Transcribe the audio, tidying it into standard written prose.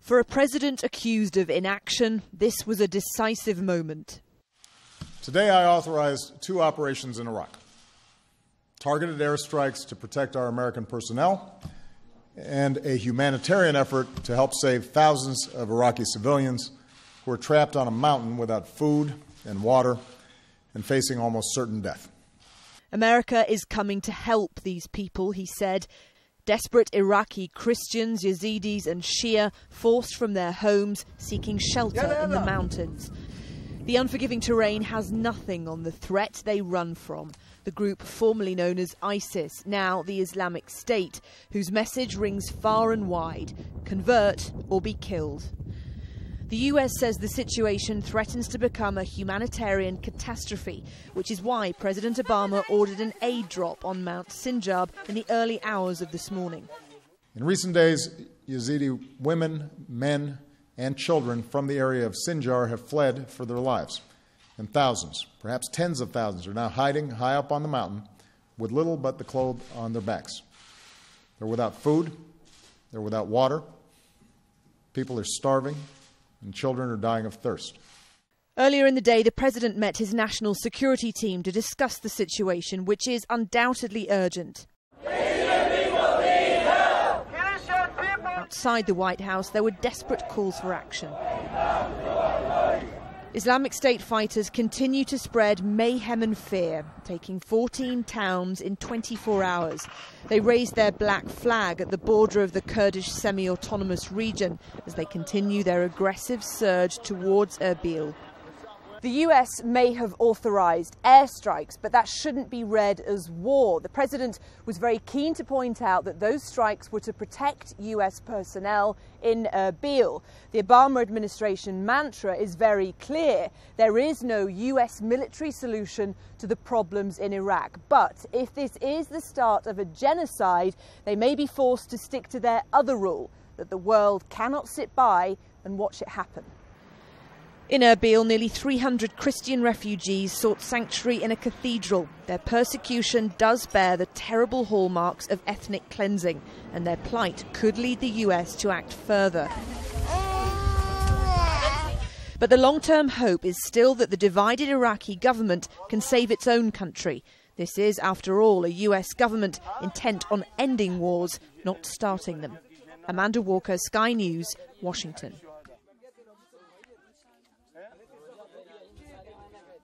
For a president accused of inaction, this was a decisive moment. Today I authorized 2 operations in Iraq. Targeted airstrikes to protect our American personnel and a humanitarian effort to help save thousands of Iraqi civilians who are trapped on a mountain without food and water and facing almost certain death. America is coming to help these people, he said. Desperate Iraqi Christians, Yazidis and Shia forced from their homes, seeking shelter in the mountains. The unforgiving terrain has nothing on the threat they run from. The group formerly known as ISIS, now the Islamic State, whose message rings far and wide: convert or be killed. The US says the situation threatens to become a humanitarian catastrophe, which is why President Obama ordered an aid drop on Mount Sinjar in the early hours of this morning. In recent days, Yazidi women, men, and children from the area of Sinjar have fled for their lives. And thousands, perhaps tens of thousands, are now hiding high up on the mountain with little but the clothes on their backs. They're without food, they're without water, people are starving, and children are dying of thirst. Earlier in the day, the president met his national security team to discuss the situation, which is undoubtedly urgent. Outside the White House, there were desperate calls for action. Islamic State fighters continue to spread mayhem and fear, taking 14 towns in 24 hours. They raised their black flag at the border of the Kurdish semi-autonomous region as they continue their aggressive surge towards Erbil. The US may have authorised airstrikes, but that shouldn't be read as war. The president was very keen to point out that those strikes were to protect US personnel in Erbil. The Obama administration mantra is very clear. There is no US military solution to the problems in Iraq. But if this is the start of a genocide, they may be forced to stick to their other rule, that the world cannot sit by and watch it happen. In Erbil, nearly 300 Christian refugees sought sanctuary in a cathedral. Their persecution does bear the terrible hallmarks of ethnic cleansing, and their plight could lead the US to act further. But the long-term hope is still that the divided Iraqi government can save its own country. This is, after all, a US government intent on ending wars, not starting them. Amanda Walker, Sky News, Washington.